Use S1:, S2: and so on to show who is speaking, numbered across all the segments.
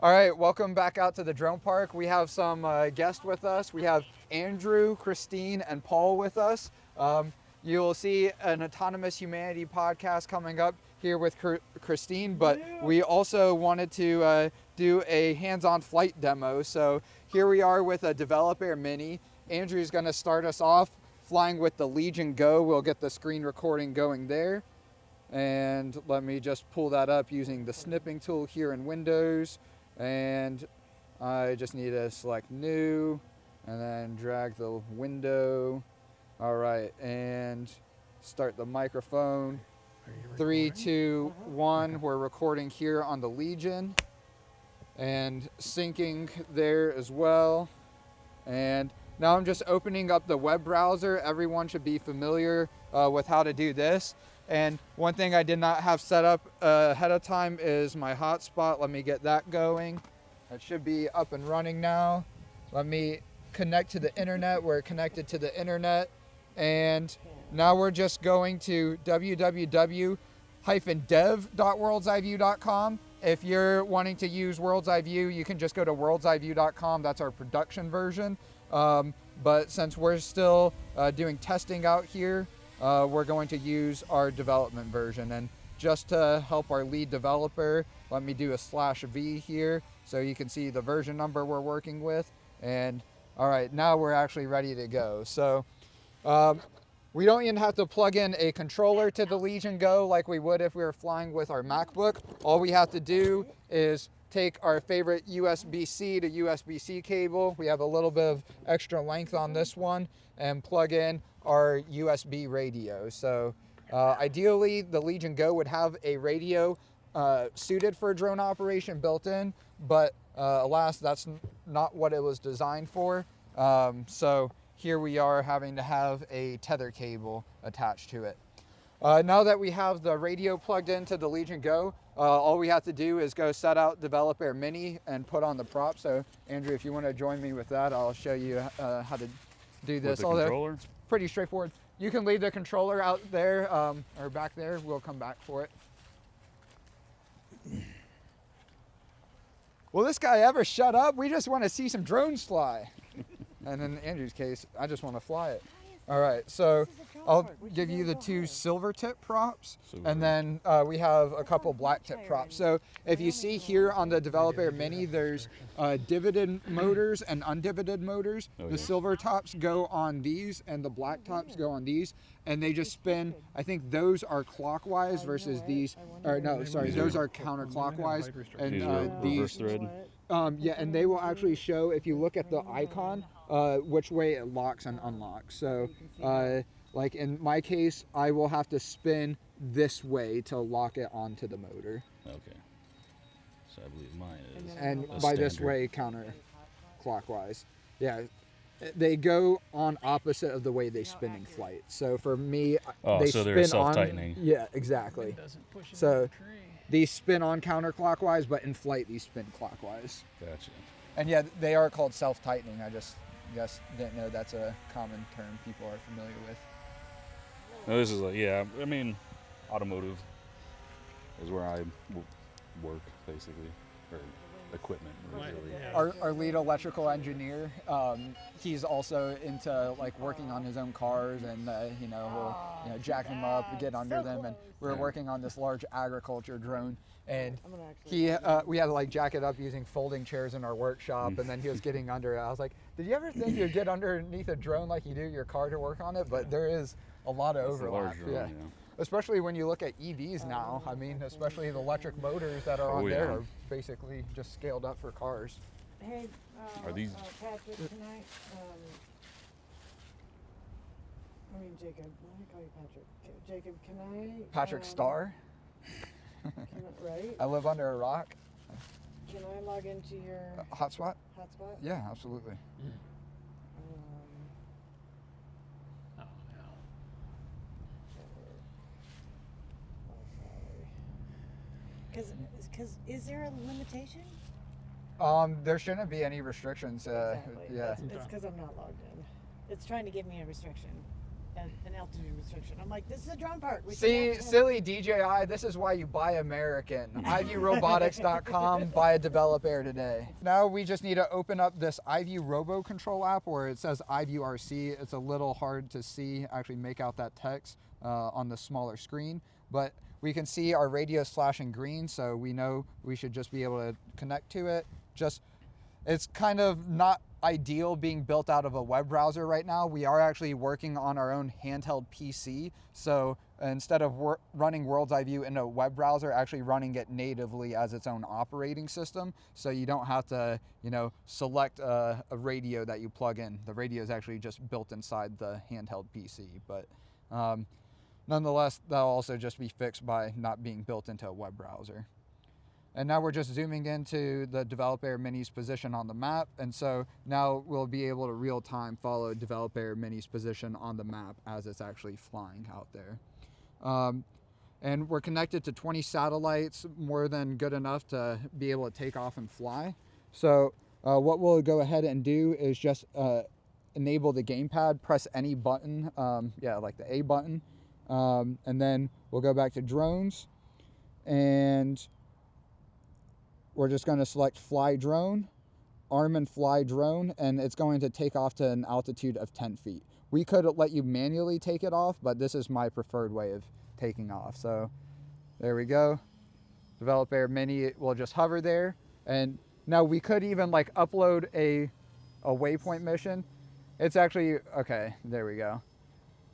S1: All right, welcome back out to the drone park. We have some guests with us. We have Andrew, Kristine, and Paul with us. You'll see an Autonomous Humanity podcast coming up here with Kristine, but we also wanted to do a hands-on flight demo. So here we are with a DJI Mini. Andrew's going to start us off flying with the Legion Go. We'll get the screen recording going there. And let me just pull that up using the snipping tool here in Windows. And I just need to select new and then drag the window. All right, and start the microphone. 3, 2, 1. We're recording here on the Legion and syncing there as well. And now I'm just opening up the web browser. Everyone should be familiar with how to do this. And one thing I did not have set up ahead of time is my hotspot. Let me get that going. It should be up and running now. Let me connect to the internet. We're connected to the internet. And now we're just going to www.dev.worldsiVue.com. If you're wanting to use World's iVue, you can just go to worldsiVue.com. That's our production version. But since we're still doing testing out here, we're going to use our development version. And just to help our lead developer, let me do a /V here so you can see the version number we're working with. And all right, now we're actually ready to go. So we don't even have to plug in a controller to the Legion Go like we would if we were flying with our MacBook. All we have to do is take our favorite USB-C to USB-C cable. We have a little bit of extra length on this one, and plug in our USB radio. So ideally, the Legion Go would have a radio suited for drone operation built in, but alas, that's not what it was designed for. So here we are having to have a tether cable attached to it. Now that we have the radio plugged into the Legion Go, all we have to do is go set out DJI Mini and put on the prop. So Andrew, if you want to join me with that, I'll show you how to do this.
S2: With the controller?
S1: It's pretty straightforward. You can leave the controller out there or back there. We'll come back for it. Will this guy ever shut up? We just want to see some drones fly. And in Andrew's case, I just want to fly it. All right, so I'll give you the 2 silver tip props, and then we have a couple black tip props. So if you see here on the DJI Mini, there's divoted motors and undivoted motors. The silver tops go on these, and the black tops go on these, and they just spin. I think those are clockwise versus these. Or no, sorry, those are counterclockwise, and these.
S2: Reverse thread.
S1: Yeah, and they will actually show, if you look at the icon, which way it locks and unlocks. So like in my case, I will have to spin this way to lock it onto the motor.
S2: Okay. So I believe mine is.
S1: And by this way, counterclockwise. Yeah, they go on opposite of the way they spin in flight. So for me, they
S2: so
S1: spin
S2: they're self-tightening.
S1: on. Yeah, exactly. So these spin on counterclockwise, but in flight these spin clockwise.
S2: Gotcha.
S1: And yeah, they are called self-tightening. I just didn't know that's a common term people are familiar with.
S2: No, this is like, yeah, I mean, automotive is where I work, basically, or equipment. Really.
S1: Our lead electrical engineer, he's also into like working on his own cars, and we'll jack them up, get under them, and we're working on this large agriculture drone. And we had to like jack it up using folding chairs in our workshop, and then he was getting under it. I was like, did you ever think you'd get underneath a drone like you do your car to work on it? But there is a lot of overlap.
S2: Drone,
S1: Especially when you look at EVs now. I mean, especially the electric motors that are on there are basically just scaled up for cars.
S3: Hey,
S2: are these
S3: Patrick, can I mean Jacob, let me call you Patrick. Jacob, can I
S1: Patrick Starr?
S3: Right?
S1: I live under a rock.
S3: Can I log into your
S1: hotspot?
S3: Hotspot?
S1: Yeah, absolutely.
S3: Because is there a limitation?
S1: There shouldn't be any restrictions.
S3: Exactly.
S1: Yeah.
S3: It's because I'm not logged in. It's trying to give me a restriction. an altitude restriction. I'm like, this is the drone part. We
S1: See,
S3: cannot-
S1: silly DJI, this is why you buy American. iVueRobotics.com, buy a developer today. Now we just need to open up this iVue RoboControl app where it says iVue RC. It's a little hard to see, actually make out that text on the smaller screen, but we can see our radios flashing green, so we know we should just be able to connect to it. It's kind of not ideal being built out of a web browser right now. We are actually working on our own handheld PC. So instead of running World's iVue in a web browser, actually running it natively as its own operating system. So you don't have to, select a radio that you plug in. The radio is actually just built inside the handheld PC. But nonetheless, that'll also just be fixed by not being built into a web browser. And now we're just zooming into the Developer Mini's position on the map. And so now we'll be able to real time follow Developer Mini's position on the map as it's actually flying out there. And we're connected to 20 satellites, more than good enough to be able to take off and fly. So what we'll go ahead and do is just enable the gamepad, press any button, like the A button. And then we'll go back to drones, and we're just going to select fly drone, arm and fly drone, and it's going to take off to an altitude of 10 feet. We could let you manually take it off, but this is my preferred way of taking off. So there we go. Developer Mini will just hover there. And now we could even upload a Waypoint mission. It's actually, okay, there we go.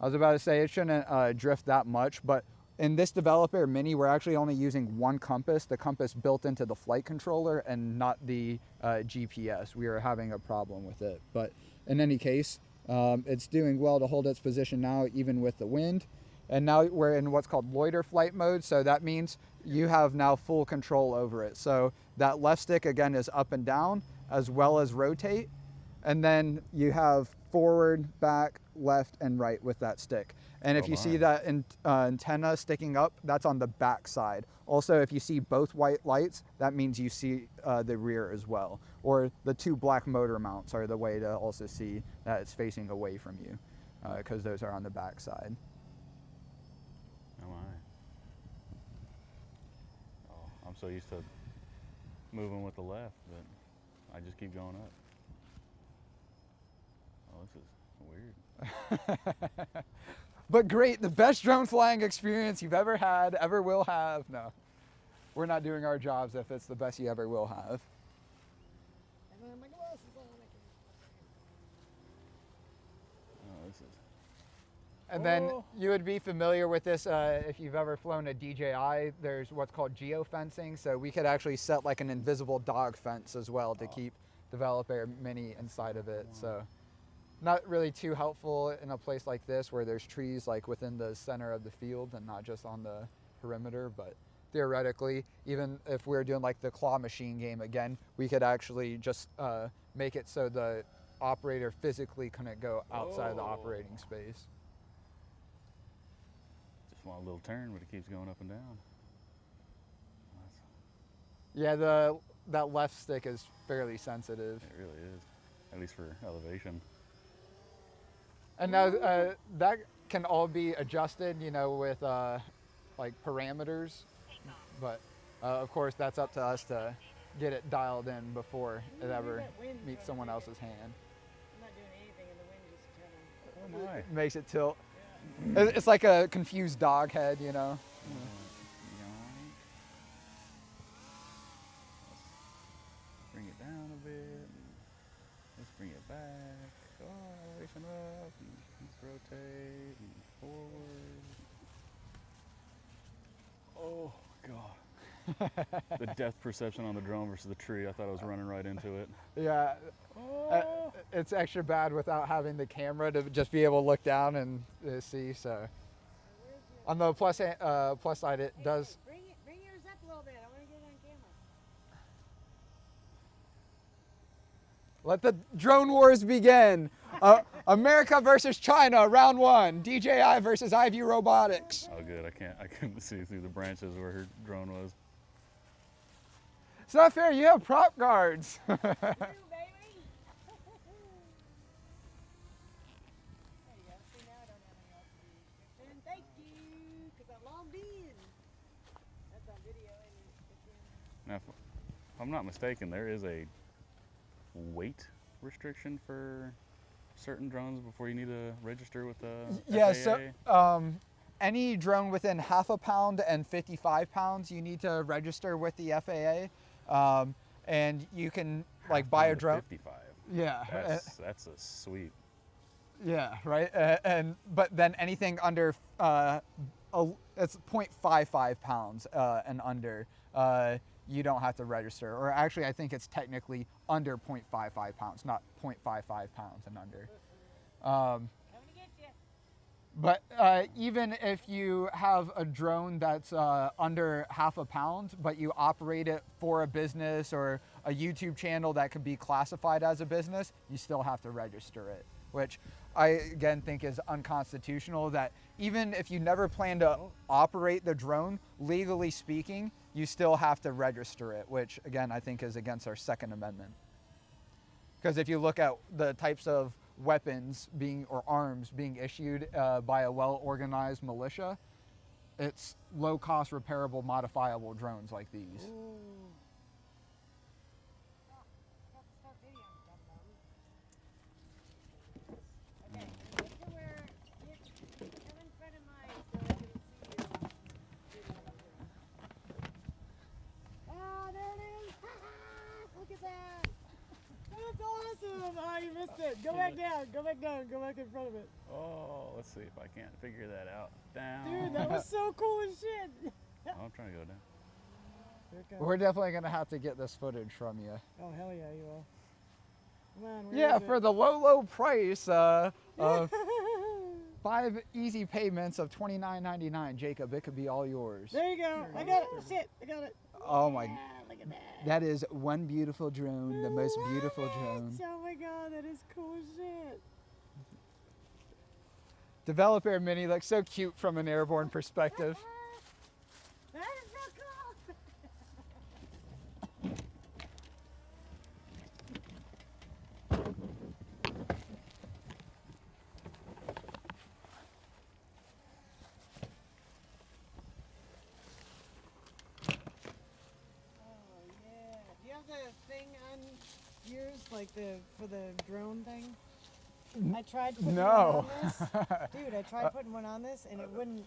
S1: I was about to say it shouldn't drift that much, but in this Developer Mini, we're actually only using one compass, the compass built into the flight controller, and not the GPS. We are having a problem with it. But in any case, it's doing well to hold its position now, even with the wind. And now we're in what's called Loiter flight mode. So that means you have now full control over it. So that left stick, again, is up and down, as well as rotate. And then you have forward, back, left, and right with that stick. And if you see that antenna sticking up, that's on the back side. Also, if you see both white lights, that means you see the rear as well. Or the two black motor mounts are the way to also see that it's facing away from you, because those are on the back side.
S2: Oh my. Oh, I'm so used to moving with the left, but I just keep going up. Oh, this is weird.
S1: But great, the best drone flying experience you've ever had, ever will have. No, we're not doing our jobs if it's the best you ever will have.
S2: Oh, this is.
S1: And then you would be familiar with this if you've ever flown a DJI. There's what's called geofencing. So we could actually set an invisible dog fence as well to keep Developer Mini inside of it. So not really too helpful in a place like this where there's trees within the center of the field and not just on the perimeter. But theoretically, even if we're doing the claw machine game again, we could actually just make it so the operator physically couldn't go outside the operating space.
S2: Just want a little turn, but it keeps going up and down.
S1: Yeah, that left stick is fairly sensitive.
S2: It really is, at least for elevation.
S1: And now that can all be adjusted, with parameters. But of course, that's up to us to get it dialed in before it ever meets someone else's hand.
S3: I'm not doing anything, and the wind just turned on.
S2: Oh my.
S1: It makes it tilt. Yeah. It's like a confused dog head,
S2: Yoink. Bring it down a bit. Let's bring it back. Elevation up. Let's rotate and forward. Oh god. The depth perception on the drone versus the tree. I thought I was running right into it.
S1: Yeah. It's extra bad without having the camera to just be able to look down and see. So on the plus side, it does.
S3: Bring yours up a little bit. I want to get it on camera.
S1: Let the drone wars begin. America versus China, round one. DJI versus iVue Robotics.
S2: Oh good, I couldn't see through the branches where her drone was.
S1: It's not fair, you have prop guards.
S3: You, baby. There you go. See, now I don't have any
S2: Now, if I'm not mistaken, there is a weight restriction for certain drones before you need to register with the
S1: Yeah,
S2: FAA?
S1: so any drone within 1/2 pound and 55 pounds, you need to register with the FAA. And you can like buy a
S2: Half-pound to
S1: drone.
S2: 55.
S1: Yeah.
S2: That's a sweet.
S1: Yeah, right. But then anything under it's 0.55 pounds and under, you don't have to register. Or actually, I think it's technically under 0.55 pounds, not 0.55 pounds and under. But even if you have a drone that's under 1/2 pound, but you operate it for a business or a YouTube channel that could be classified as a business, you still have to register it, which I again think is unconstitutional. That even if you never plan to operate the drone, legally speaking, you still have to register it, which again I think is against our Second Amendment. Because if you look at the types of weapons or arms being issued by a well-organized militia, it's low-cost, repairable, modifiable drones like these.
S3: Oh, you missed it. Go back down. Go back down. Go back in front of it.
S2: Oh, let's see if I can't figure that out. Down.
S3: Dude, that was so cool as shit.
S2: I'm trying to go down.
S3: Here it comes.
S1: We're definitely going to have to get this footage from you.
S3: Oh, hell yeah, you will. Come on. Where
S1: Yeah,
S3: is
S1: for
S3: it?
S1: the low price of 5 easy payments of $29.99, Jacob, it could be all yours.
S3: There you go. I got it. Shit, I got it.
S1: Oh my,
S3: Yeah, look at that.
S1: that is one beautiful drone, the most beautiful drone.
S3: Oh my god, that is cool as shit.
S1: Developer Mini looks so cute from an airborne perspective.
S3: That is so cool. Thing on yours, like for the drone thing? I tried putting one on this. Dude, I tried putting one on this and it wouldn't,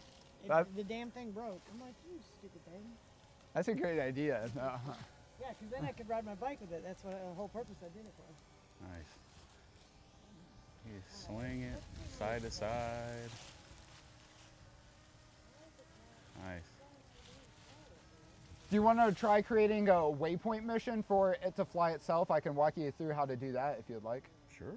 S3: the damn thing broke. I'm like, you stupid thing.
S1: That's a great idea.
S3: Yeah, because then I could ride my bike with it. That's what the whole purpose I did it for.
S2: Nice. You swing it side to side. Nice.
S1: Do you want to try creating a waypoint mission for it to fly itself? I can walk you through how to do that if you'd like.
S2: Sure.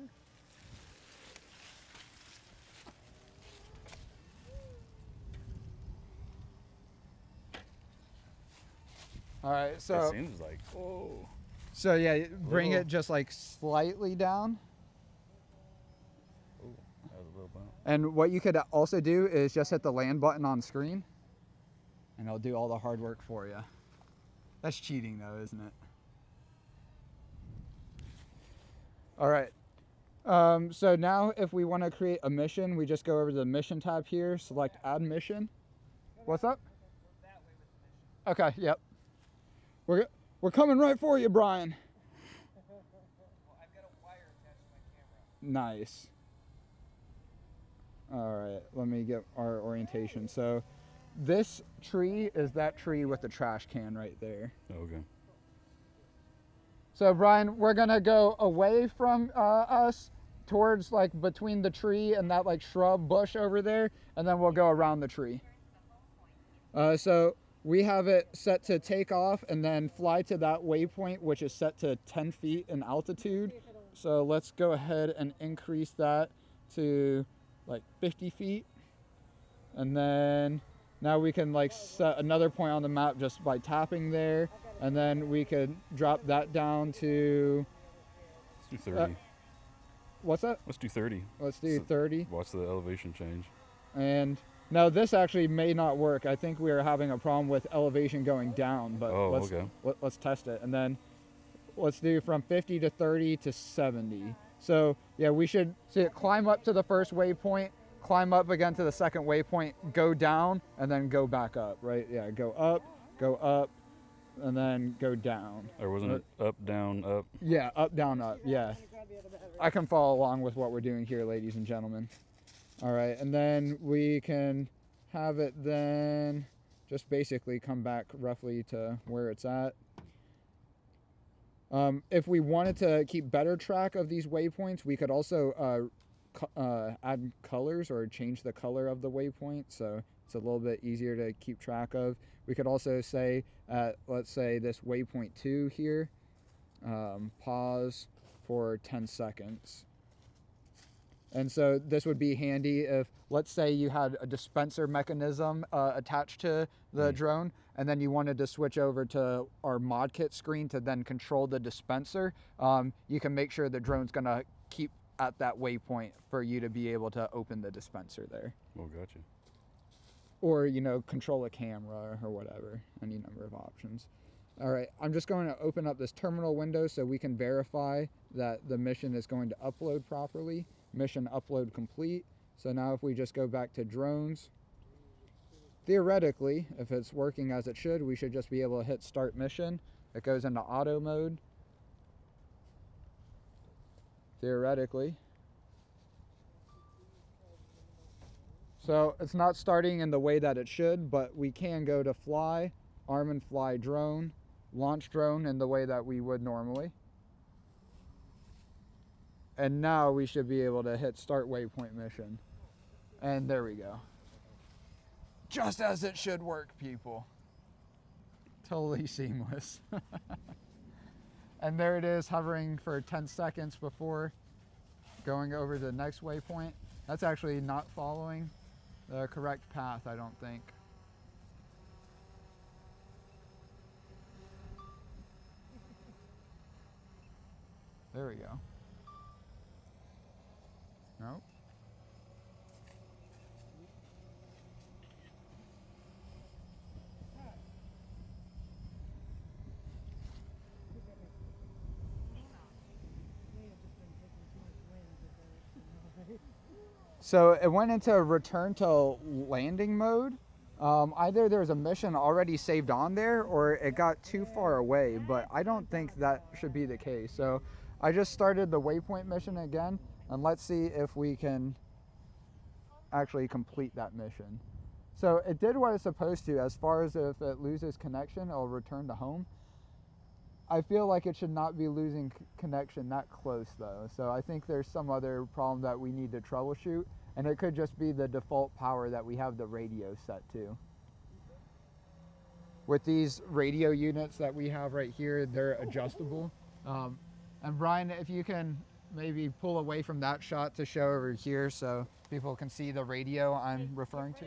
S1: All right,
S2: It
S1: so
S2: seems like, whoa.
S1: so yeah, bring
S2: Whoa.
S1: it just like slightly down.
S2: Ooh, that was a little bump.
S1: And what you could also do is just hit the land button on screen and it'll do all the hard work for you. That's cheating though, isn't it? All right. So now if we want to create a mission, we just go over to the mission tab here, select add mission. What's up? Okay, yep. We're coming right for you, Brian.
S4: Well, I've got a wire attached to my camera.
S1: Nice. All right, let me get our orientation. So this tree is that tree with the trash can right there.
S2: Okay.
S1: So Brian, we're gonna go away from us towards like between the tree and that like shrub bush over there, and then we'll go around the tree. So we have it set to take off and then fly to that waypoint, which is set to 10 feet in altitude. So let's go ahead and increase that to like 50 feet. And then now we can like set another point on the map just by tapping there. And then we could drop that down to,
S2: Let's do 30.
S1: what's that?
S2: Let's do 30.
S1: Let's do
S2: So-
S1: 30.
S2: Watch the elevation change.
S1: And now this actually may not work. I think we are having a problem with elevation going down, but
S2: Oh,
S1: let's,
S2: okay.
S1: let's test it. And then let's do from 50 to 30 to 70. So yeah, we should see it climb up to the first waypoint, climb up again to the second waypoint, go down, and then go back up, right? Yeah, go up, and then go down.
S2: Or wasn't it up, down, up?
S1: Yeah, up, down, up. Yeah.
S3: Grab the other battery.
S1: I can follow along with what we're doing here, ladies and gentlemen. All right, and then we can have it then just basically come back roughly to where it's at. If we wanted to keep better track of these waypoints, we could also add colors or change the color of the waypoint, so it's a little bit easier to keep track of. We could also say, let's say this waypoint 2 here, pause for 10 seconds. And so this would be handy if, let's say you had a dispenser mechanism attached to the drone, and then you wanted to switch over to our mod kit screen to then control the dispenser. You can make sure the drone's gonna keep at that waypoint for you to be able to open the dispenser there.
S2: Oh, gotcha.
S1: Or, you know, control a camera or whatever, any number of options. All right, I'm just going to open up this terminal window so we can verify that the mission is going to upload properly. Mission upload complete. So now if we just go back to drones, theoretically, if it's working as it should, we should just be able to hit start mission. It goes into auto mode. Theoretically. So it's not starting in the way that it should, but we can go to fly, arm and fly drone, launch drone in the way that we would normally. And now we should be able to hit start waypoint mission. And there we go. Just as it should work, people. Totally seamless. And there it is, hovering for 10 seconds before going over to the next waypoint. That's actually not following the correct path, I don't think. There we go. Nope. So it went into return to landing mode. Either there's a mission already saved on there or it got too far away, but I don't think that should be the case. So I just started the waypoint mission again, and let's see if we can actually complete that mission. So it did what it's supposed to. As far as if it loses connection, it'll return to home. I feel like it should not be losing connection that close though. So I think there's some other problem that we need to troubleshoot, and it could just be the default power that we have the radio set to. With these radio units that we have right here, they're adjustable. And Brian, if you can maybe pull away from that shot to show over here so people can see the radio I'm referring to.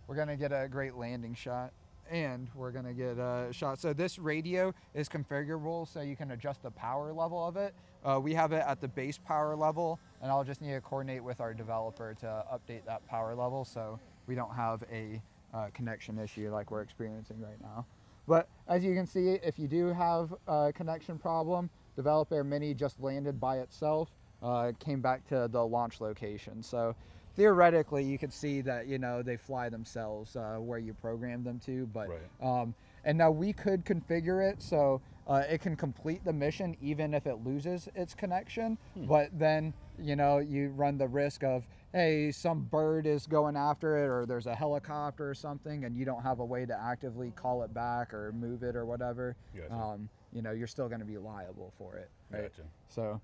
S1: We're gonna get a great landing shot, and we're gonna get a shot. So this radio is configurable so you can adjust the power level of it. We have it at the base power level, and I'll just need to coordinate with our developer to update that power level so we don't have a connection issue like we're experiencing right now. But as you can see, if you do have a connection problem, DJI Mini just landed by itself, came back to the launch location. So theoretically, you could see that, you know, they fly themselves where you program them to. But
S2: right.
S1: And now we could configure it so it can complete the mission even if it loses its connection. But then, you know, you run the risk of, hey, some bird is going after it, or there's a helicopter or something, and you don't have a way to actively call it back or move it or whatever.
S2: Gotcha.
S1: You know, you're still going to be liable for it, right?
S2: Gotcha.
S1: So,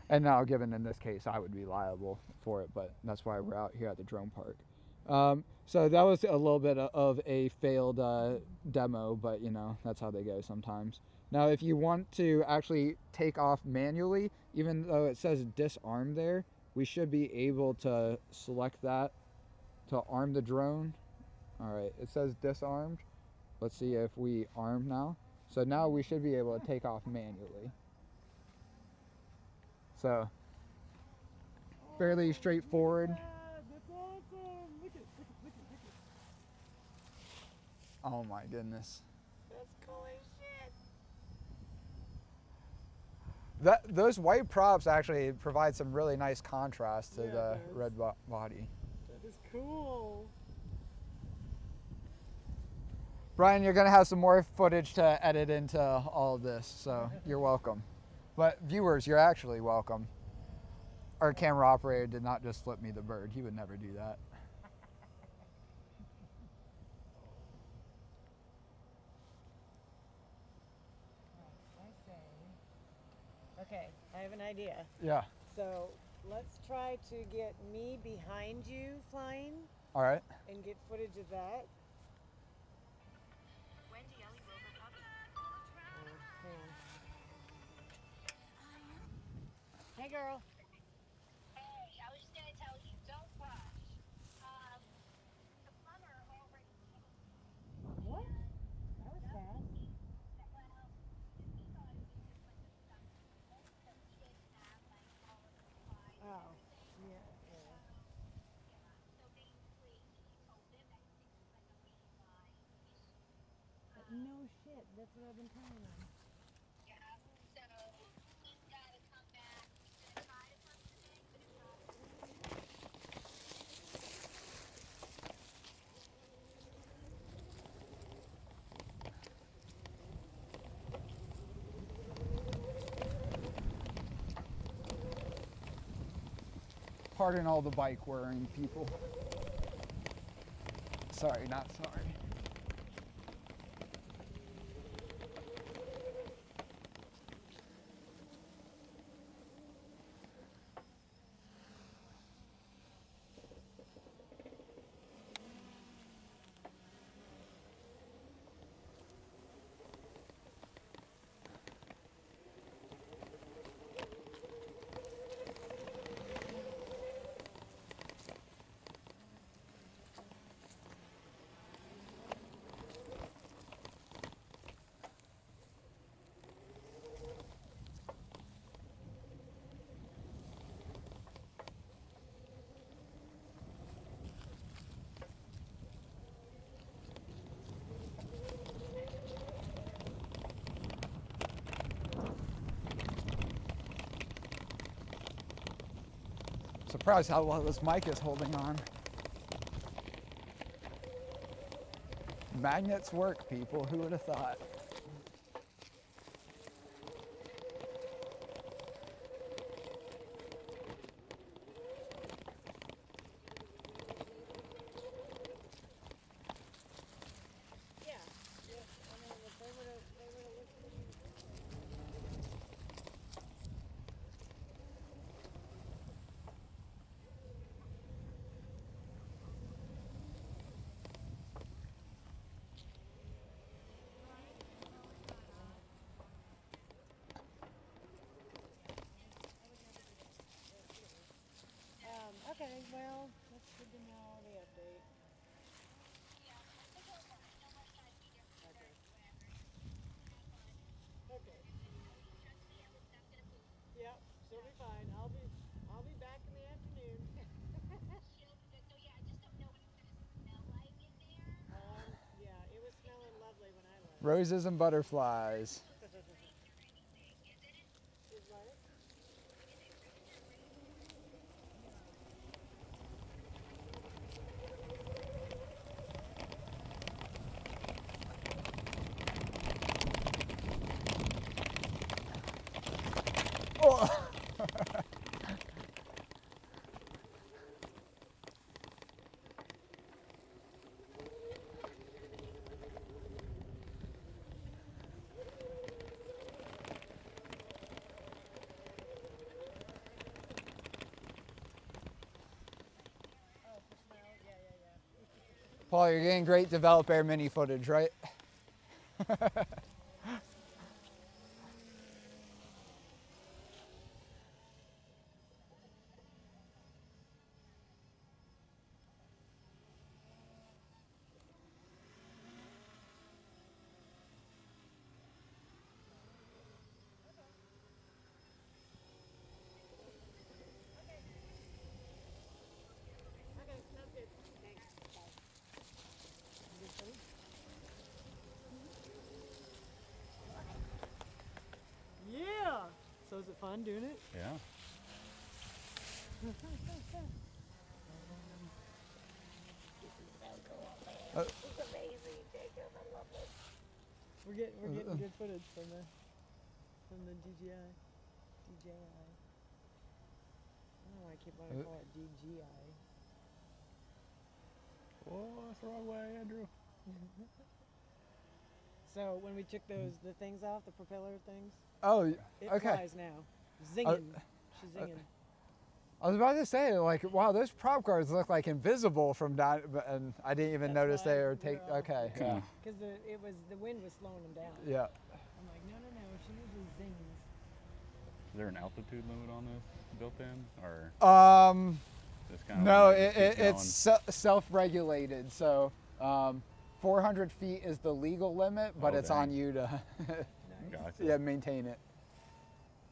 S1: and now given in this case, I would be liable for it, but that's why we're out here at the drone park. So that was a little bit of a failed demo, but you know, that's how they go sometimes. Now, if you want to actually take off manually, even though it says disarm there, we should be able to select that to arm the drone. All right, it says disarmed. Let's see if we arm now. So now we should be able to take off manually. So fairly straightforward.
S3: That's awesome. Look at
S1: Oh my goodness.
S3: That's cool as shit.
S1: Those white props actually provide some really nice contrast to
S3: Yeah,
S1: the
S3: it does.
S1: red body.
S3: That is cool.
S1: Brian, you're going to have some more footage to edit into all of this, so you're welcome. But viewers, you're actually welcome. Our camera operator did not just flip me the bird. He would never do that.
S3: Okay, I have an idea.
S1: Yeah.
S3: So let's try to get me behind you flying.
S1: All right.
S3: And get footage of that. Hey, girl.
S5: Hey, I was just gonna tell you, don't rush. The plumber already came.
S3: What? That was fast.
S5: Well, he thought it was just like a stuff, so he didn't have like all of the supplies and
S3: Oh,
S5: everything.
S3: yeah.
S5: So basically, he told them that it was like a mainline issue.
S3: No shit. That's what I've been telling them.
S5: Yeah. So he's got to come back. He's gonna try to come today, but if not,
S1: Pardon all the bike wearing people. Sorry, not sorry. Surprised how well this mic is holding on. Magnets work, people. Who would have thought?
S3: Yeah. Yeah. I mean, if they would have looked at me. Okay, well, that's good to know the update. Okay. Yep, she'll be fine. I'll be back in the afternoon. Yeah, it was smelling lovely when I left.
S1: Roses and butterflies.
S3: Is what?
S1: Oh. Paul, you're getting great developer mini footage, right?
S3: Okay, sounds good. Thanks. Bye. You good, buddy? Yeah! So is it fun doing it?
S2: Yeah.
S3: This is so cool, man. This is amazing, Jacob. I love We're getting good footage from the DJI. I don't know why I keep wanting to call it DJI.
S2: Oh, that's the wrong way, Andrew.
S3: So when we took the things off, the propeller things,
S1: Oh,
S3: it
S1: okay.
S3: flies now. Zinging. She's zinging.
S1: I was about to say, like, wow, those prop guards look like invisible from down, and I didn't even
S3: That's
S1: notice
S3: why
S1: they were
S3: we're all-
S1: okay. Yeah.
S3: Because the wind was slowing them down.
S1: Yeah.
S3: I'm like, no. She usually zings.
S2: Is there an altitude limit on this built in, or just kind of?
S1: No, it's self-regulated. So 400 feet is the legal limit, but
S2: Oh,
S1: it's
S2: dang.
S1: on you to
S2: Gotcha.
S1: maintain it.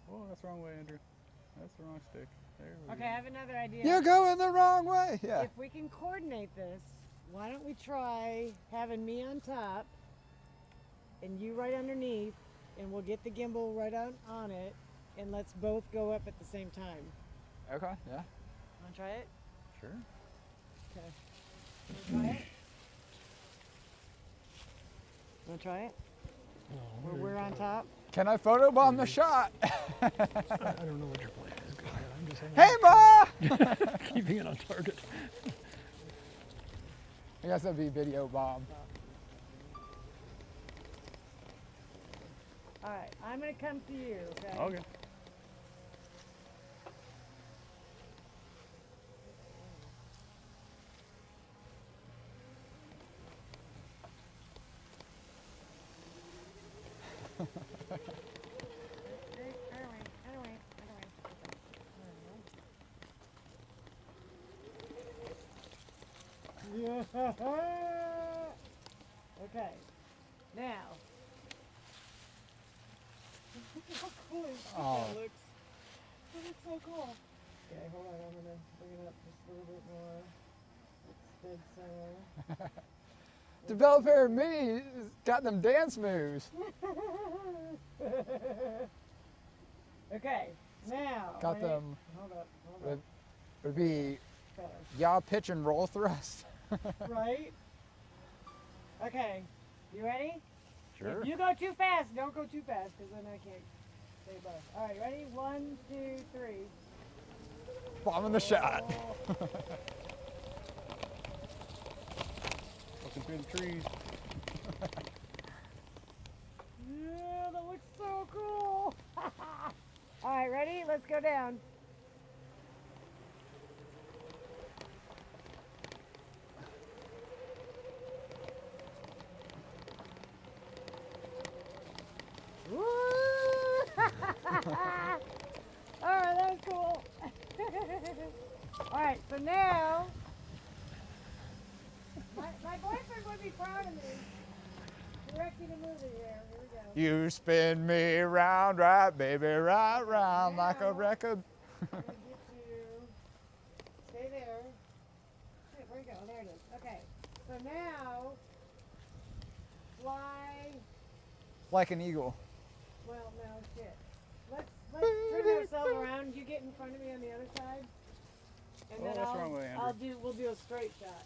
S2: Oh, that's the wrong way, Andrew. That's the wrong stick. There we
S3: Okay, I have another idea.
S1: You're going the wrong way. Yeah.
S3: If we can coordinate this, why don't we try having me on top and you right underneath, and we'll get the gimbal right on it, and let's both go up at the same time.
S1: Okay. Yeah.
S3: Want to try it?
S2: Sure.
S3: Okay. Want to try it? Want to try it? Where we're on top?
S1: Can I photobomb the shot?
S6: I don't know what your plan is. I'm just hanging
S1: Hey, Ma!
S6: keeping it on target.
S1: I guess that'd be video bomb.
S3: All right, I'm going to come to you, okay?
S2: Okay.
S3: Yeah. Okay. Now. How cool
S1: Oh.
S3: that looks. That looks so cool. Okay, hold on. I'm gonna bring it up just a little bit more. It's dead center.
S1: Developer Mini got them dance moves.
S3: Okay. Now.
S1: Got
S3: ready?
S1: them.
S3: Hold up.
S1: Would be
S3: Better.
S1: yaw, pitch, and roll thrust.
S3: Right? Okay. You ready?
S2: Sure.
S3: If you go too fast, don't go too fast, because then I can't stay above. All right, ready? 1, 2, 3.
S1: Bombing the shot.
S2: Looking through the trees.
S3: Yeah, that looks so cool. All right, ready? Let's go down. Woo! All right, that was cool. All right, so now my boyfriend would be proud of me. Directing a movie here. Here we go.
S1: You spin me round, right, baby, right round like a
S3: Now.
S1: record.
S3: I'm gonna get you. Stay there. Shit, where'd it go? There it is. Okay. So now, fly.
S1: Like an eagle.
S3: Well, no, shit. Let's turn ourselves around. You get in front of me on the other side, and
S2: Oh,
S3: then
S2: that's the wrong way, Andrew.
S3: we'll do a straight shot.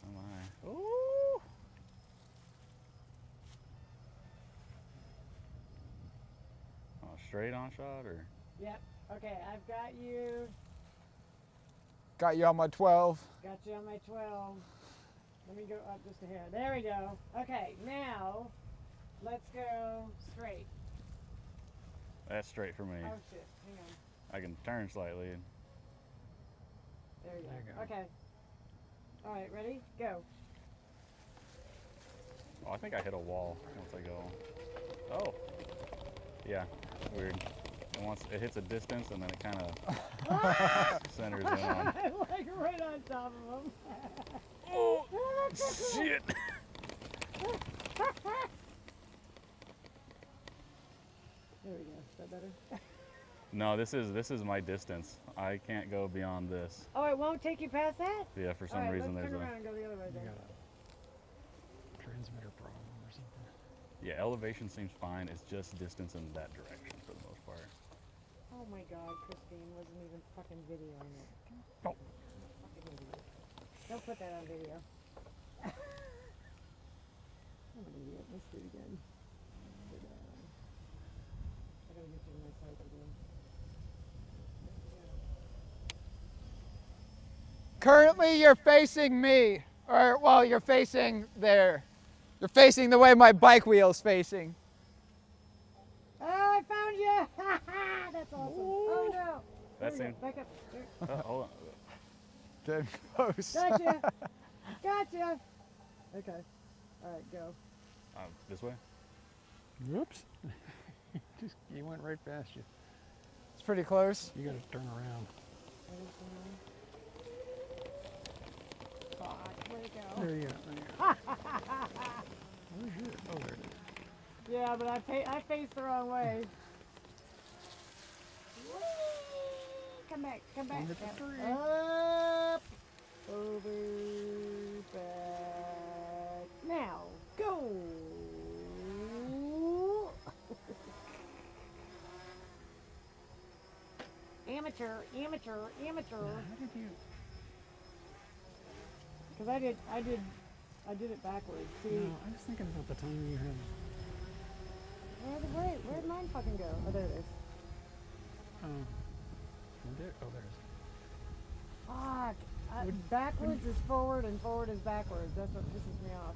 S2: Oh my. Ooh. Oh, straight on shot, or?
S3: Yep. Okay, I've got you.
S1: Got you on my 12.
S3: Got you on my 12. Let me go up just a hair. There we go. Okay, now let's go straight.
S2: That's straight for me.
S3: Oh shit, hang on.
S2: I can turn slightly.
S3: There you
S6: There you
S3: go.
S6: go.
S3: Okay. All right, ready? Go.
S2: Oh, I think I hit a wall once I go. Oh. Yeah, weird. And once it hits a distance, and then it kind of centers in on.
S3: Like right on top of him.
S2: Oh, shit.
S3: There we go. Is that better?
S2: No, this is my distance. I can't go beyond this.
S3: Oh, it won't take you past that?
S2: Yeah, for some
S3: All right,
S2: reason
S3: let's
S2: there's
S3: turn
S2: a
S3: around and go the other way
S6: You
S3: then.
S6: got a transmitter problem or something.
S2: yeah. Elevation seems fine. It's just distance in that direction for the most part.
S3: Oh my God, Kristine wasn't even fucking videoing it.
S2: Oh.
S3: Fucking idiot. Don't put that on video. Let's do it again. Go down. I gotta get you to my side again.
S1: Currently, you're facing me, or well, you're facing there. You're facing the way my bike wheel's facing.
S3: Oh, I found you! That's awesome. Oh no.
S2: That
S3: There we
S2: seems.
S3: go. Back up. There.
S2: Hold on.
S1: Getting close.
S3: Gotcha. Gotcha. Okay. All right, go.
S2: This way.
S6: Whoops. Just, you went right past you.
S1: It's pretty close.
S6: You gotta turn around.
S3: Fuck, where'd it go?
S6: There you go. Where's yours? Oh, there it is.
S3: Yeah, but I faced the wrong way. Whee! Come back, come back.
S6: Don't hit the tree.
S3: Up, over, back. Now, go. Amateur, amateur, amateur.
S6: How did you?
S3: Because I did it backwards. See,
S6: No, I was thinking about the time you had.
S3: where'd mine fucking go? Oh, there it is.
S6: There, oh, there's.
S3: Fuck. Backwards is forward and forward is backwards. That's what pisses me off.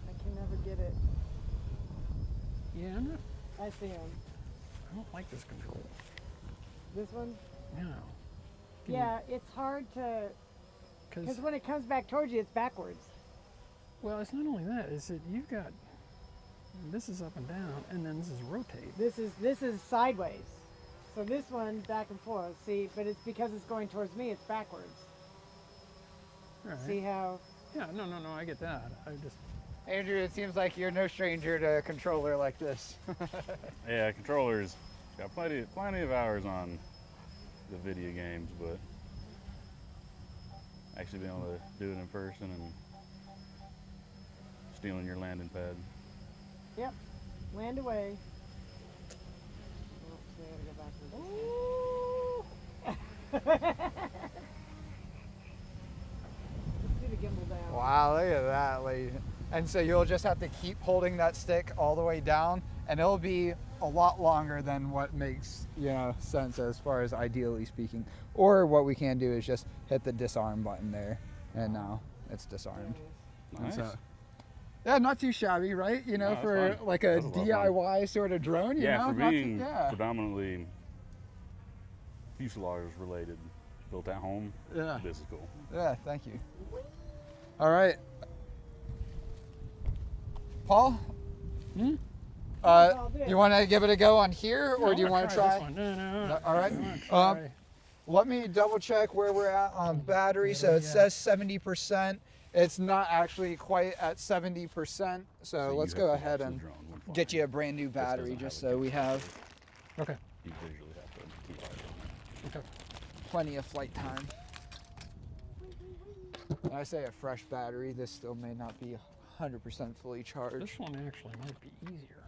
S3: I can never get it.
S6: Yeah, I'm not.
S3: I see him.
S6: I don't like this control.
S3: This one?
S6: No.
S3: Yeah, it's hard to. Because
S6: Because
S3: when it comes back towards you, it's backwards.
S6: well, it's not only that. It's that you've got. This is up and down, and then this is rotate.
S3: This is sideways. So this one back and forth. See, but it's because it's going towards me. It's backwards.
S6: Right.
S3: See how?
S6: Yeah. No. I get that. I just.
S1: Andrew, it seems like you're no stranger to a controller like this.
S2: Yeah, controllers. Got plenty of hours on the video games, but actually being able to do it in person and stealing your landing pad.
S3: Yep. Land away. Oh, see, I gotta go backwards. Let's do the gimbal down.
S1: Wow, look at that, lady. And so you'll just have to keep holding that stick all the way down, and it'll be a lot longer than what makes, sense as far as ideally speaking. Or what we can do is just hit the disarm button there, and now it's disarmed.
S2: Nice.
S1: So, yeah, not too shabby, right?
S2: No, that's
S1: for
S2: fine.
S1: like a
S2: That's a lot of fun.
S1: DIY sort of drone,
S2: Yeah,
S1: know?
S2: for
S1: Not
S2: being
S1: too, yeah.
S2: predominantly fuselage related, built at home,
S1: Yeah.
S2: this is cool.
S1: Yeah, thank you. All right. Paul?
S6: Hmm?
S1: You want to give it a go on here, or
S6: No,
S1: do you
S6: I
S1: want to
S6: this
S1: try?
S6: one. No.
S1: No, all right.
S6: I wanna try.
S1: Let me double check where we're at on battery. So it
S6: Yeah.
S1: says 70%. It's not actually quite at 70%. So
S2: you
S1: let's
S2: have
S1: go
S2: to
S1: ahead
S2: watch the
S1: and
S2: drone when
S1: get
S2: flying.
S1: you a brand new battery
S2: doesn't
S1: just
S2: have a
S1: so we have
S6: Okay.
S2: You visually have to keep eye on
S6: Okay.
S1: plenty of flight time. When I say a fresh battery, this still may not be 100% fully charged.
S6: This one actually might be easier.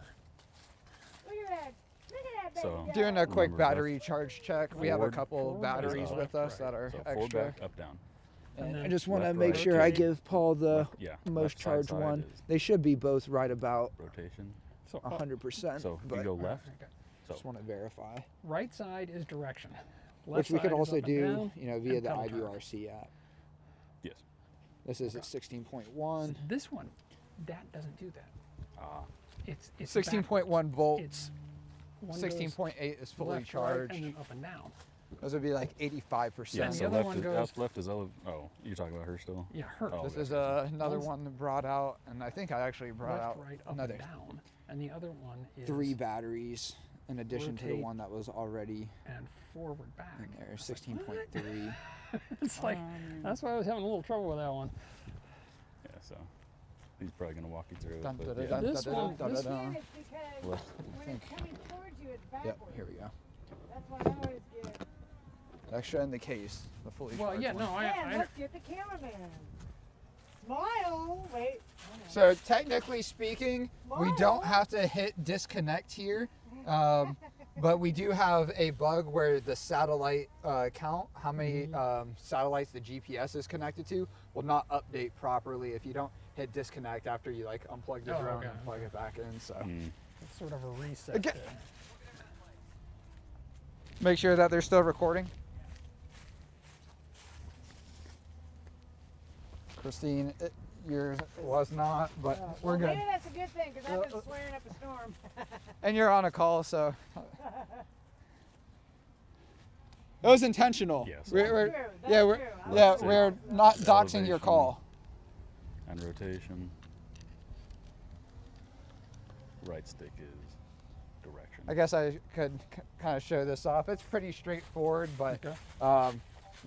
S3: Look at that. Look at that
S2: So-
S3: baby.
S1: Doing a quick
S2: Remember,
S1: battery charge check. We have a
S2: forward-
S1: couple
S6: forward
S1: batteries
S6: is
S1: with
S6: left,
S1: us that are
S2: So forward,
S1: extra.
S2: back, up, down.
S6: And
S1: And I
S6: then
S1: just want to
S2: left,
S1: make
S2: right,
S1: sure I
S2: rotate.
S1: give Paul the
S2: Left, yeah,
S1: most
S2: left side,
S1: charged
S2: side
S1: one.
S2: is
S1: They should be both right about
S2: rotation.
S6: So
S1: 100%.
S2: So if
S1: but
S2: you go left,
S6: Okay.
S2: so
S1: just want to verify.
S6: Right side is direction. Left
S1: Which we could
S6: side is
S1: also
S6: up and
S1: do,
S6: down,
S1: via
S6: and
S1: the
S6: pedal turn.
S1: iVue app.
S2: yes.
S1: This is at 16.1.
S6: This one, that doesn't do that.
S2: Ah,
S6: It's
S1: 16.1 volts.
S6: It's one goes
S1: 16.8 is fully
S6: left, right,
S1: charged.
S6: and then up and down.
S1: Those would be like 85%.
S2: yeah.
S6: the
S2: So
S6: other
S2: left
S6: one
S2: is
S6: goes-
S2: left is oh, you're talking about her still.
S6: Yeah, her.
S2: Oh,
S1: This
S2: okay.
S1: is another
S6: One's
S1: one that brought out, and I think I actually brought
S6: left,
S1: out
S6: right, up
S1: another
S6: and down, and the other one is
S1: 3 batteries in addition to the
S6: rotate.
S1: one that was already
S6: and forward back.
S1: in there, 16.3.
S6: It's like that's why I was having a little trouble with that one.
S2: Yeah. So he's probably gonna walk you through it.
S1: Dun,
S2: but
S1: dun, dun,
S2: yeah.
S1: dun,
S6: This
S1: dun,
S6: one-
S1: dun,
S6: this
S1: dun,
S3: Again,
S1: dun.
S3: it's because
S2: Left.
S3: when it's coming towards you, it's backwards.
S1: Yep, here we go.
S3: That's why I always get.
S1: Extra in the case, the fully
S6: Well,
S1: charged
S6: yeah,
S1: one.
S6: no,
S3: Man,
S6: I
S3: let's get the cameraman. Smile. Wait.
S1: So technically speaking, we don't have to hit disconnect here, but we do have a bug where the satellite count, how many satellites the GPS is connected to, will not update properly if you don't hit disconnect after you like unplug the
S6: Oh,
S1: drone
S6: okay,
S1: and plug it back in. So
S6: It's sort of a reset.
S1: Again.
S6: there.
S1: make sure that they're still recording. Kristine, yours was not, but we're
S3: Well,
S1: good.
S3: maybe that's a good thing because I've been swearing up a storm.
S1: And you're on a call, so it was intentional.
S2: Yes.
S1: We're,
S3: That's true,
S1: yeah,
S3: that's
S1: we're,
S3: true. I
S1: yeah,
S3: like that.
S1: we're not doxing your
S2: Elevation.
S1: call.
S2: And rotation. Right stick is direction.
S1: I guess I could kind of show this off. It's pretty straightforward, but
S6: Okay.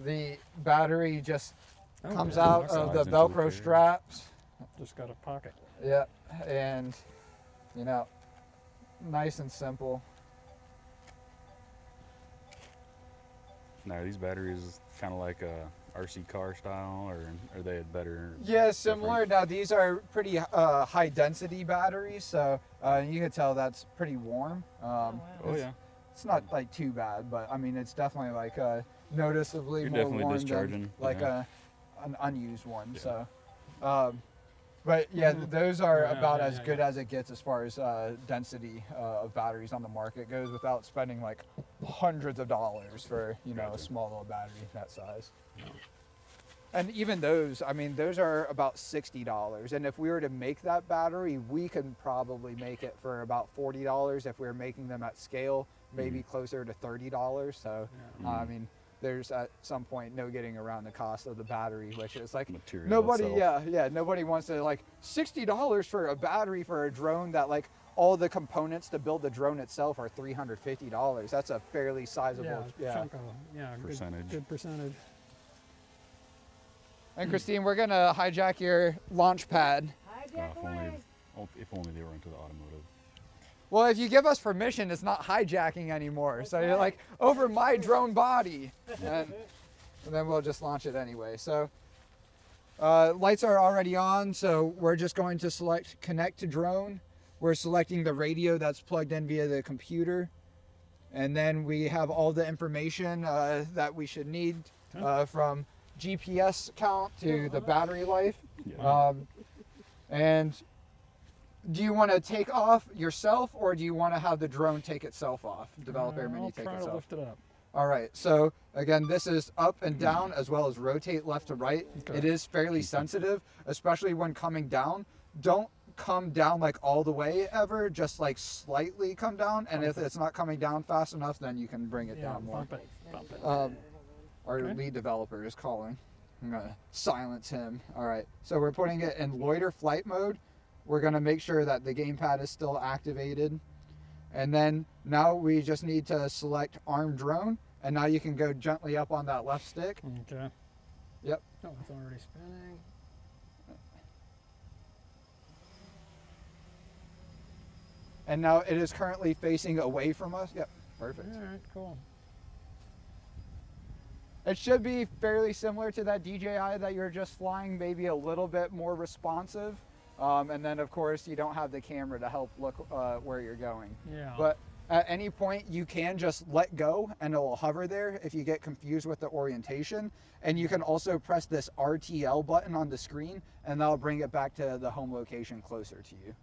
S1: the battery just
S6: Oh,
S1: comes
S6: yeah,
S1: out
S6: okay.
S1: of the
S2: Slides into the
S1: Velcro
S2: cage.
S1: straps.
S6: Just got a pocket.
S1: Yep, and you know, nice and simple.
S2: Now, are these batteries kind of like a RC car style, or are they better?
S1: Yeah, similar.
S2: different?
S1: Now these are pretty high density batteries, so you can tell that's pretty warm.
S2: Oh yeah.
S1: It's not like too bad, but I mean it's definitely like noticeably
S2: You're
S1: more
S2: definitely
S1: warm
S2: discharging,
S1: than like
S2: yeah.
S1: an unused one.
S2: Yeah.
S1: So, but yeah, those are
S6: Yeah,
S1: about
S6: yeah,
S1: as
S6: yeah,
S1: good
S6: yeah.
S1: as it gets as far as density of batteries on the market goes, without spending like hundreds of dollars for a
S2: Gotcha.
S1: small little battery that size. And even those, I mean, those are about $60. And if we were to make that battery, we could probably make it for about $40 if we were making them at scale, maybe closer to $30. So, I mean, there's at some point no getting around the cost of the battery, which is like
S2: Material
S1: nobody,
S2: itself.
S1: nobody wants to like $60 for a battery for a drone that like all the components to build the drone itself are $350. That's a fairly sizable,
S6: Chunk of,
S2: Percentage.
S6: Good percentage.
S1: And Kristine, we're gonna hijack your launch pad.
S3: Hijack
S2: if,
S3: away.
S2: if only they were into the automotive.
S1: Well, if you give us permission, it's not hijacking anymore. So you're like, over my drone body. And then we'll just launch it anyway. So lights are already on, so we're just going to select connect to drone. We're selecting the radio that's plugged in via the computer. And then we have all the information that we should need from GPS count to the battery life.
S2: Yeah.
S1: And do you want to take off yourself, or do you want to have the drone take itself off? Developer Mini
S6: I'll
S1: take
S6: try to
S1: itself.
S6: lift it up.
S1: All right. So again, this is up and down as well as rotate left to right.
S6: Okay.
S1: It is fairly sensitive, especially when coming down. Don't come down like all the way ever, just like slightly come down. And if it's not coming down fast enough, then you can bring it down more.
S6: Bump it. Bump it.
S1: Our
S6: Okay.
S1: lead developer is calling. I'm gonna silence him. All right. So we're putting it in Loiter flight mode. We're gonna make sure that the gamepad is still activated. And then now we just need to select arm drone. And now you can go gently up on that left stick.
S6: Okay.
S1: Yep.
S6: Oh, it's already spinning.
S1: And now it is currently facing away from us. Yep. Perfect.
S6: All right, cool.
S1: It should be fairly similar to that DJI that you're just flying, maybe a little bit more responsive. And then of course you don't have the camera to help look where you're going.
S6: Yeah.
S1: But at any point you can just let go and it will hover there if you get confused with the orientation. And you can also press this RTL button on the screen and that'll bring it back to the home location closer to you.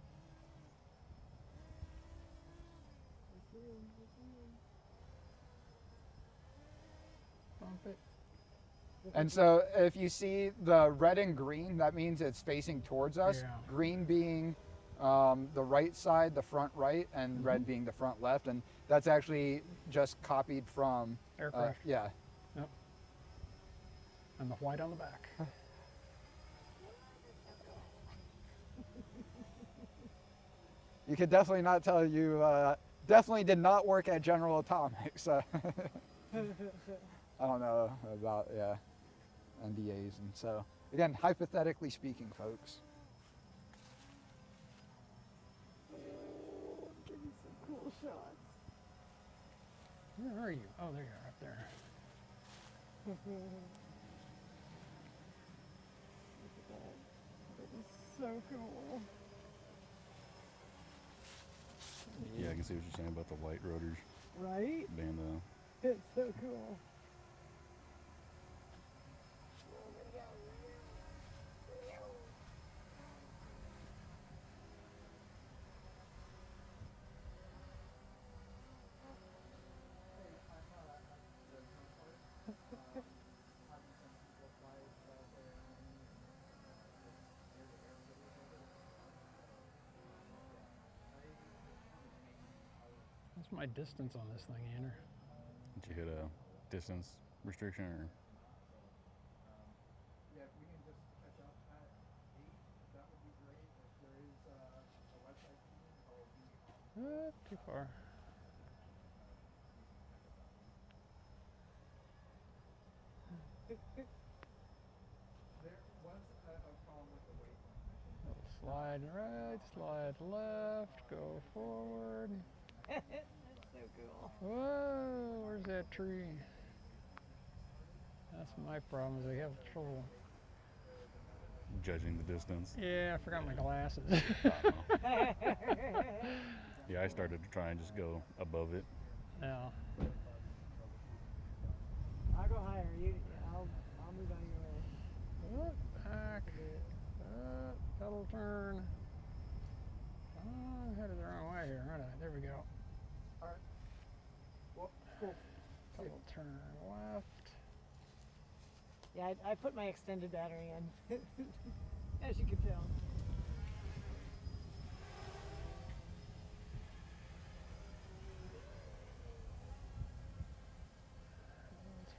S6: Bump it.
S1: And so if you see the red and green, that means it's facing towards us.
S6: Yeah.
S1: Green being the right side, the front right, and red being the front left. And that's actually just copied from
S6: Aircraft.
S1: yeah.
S6: Yep. And the white on the back.
S1: You could definitely not tell you, definitely did not work at General Atomics. I don't know about, NDAs. And so, again, hypothetically speaking, folks.
S3: Give me some cool shots.
S6: Where are you? Oh, there you are, up there.
S3: Look at that. That is so cool.
S2: Yeah, I can see what you're saying about the white rotors
S3: Right?
S2: being
S3: It's so cool.
S6: What's my distance on this thing, Andrew?
S2: Did you hit a distance restriction or?
S1: Yeah, if we can just catch up at 8, that would be great. If there is a website feed, I'll be on.
S6: Too far.
S1: There was a problem with the Waypoint mission.
S6: Slide right, slide left, go forward.
S3: That's so cool.
S6: Whoa, where's that tree? That's my problem, is I have trouble.
S2: Judging the distance.
S6: Yeah, I forgot my glasses.
S2: Yeah, I started to try and just go above it.
S6: Yeah.
S3: I'll go higher. I'll move out of your way.
S6: Back. Pedal turn. Oh, I'm headed the wrong way here, aren't I? There we go.
S1: All right. Well, cool.
S6: Pedal turn left.
S3: Yeah, I put my extended battery in, as you can tell.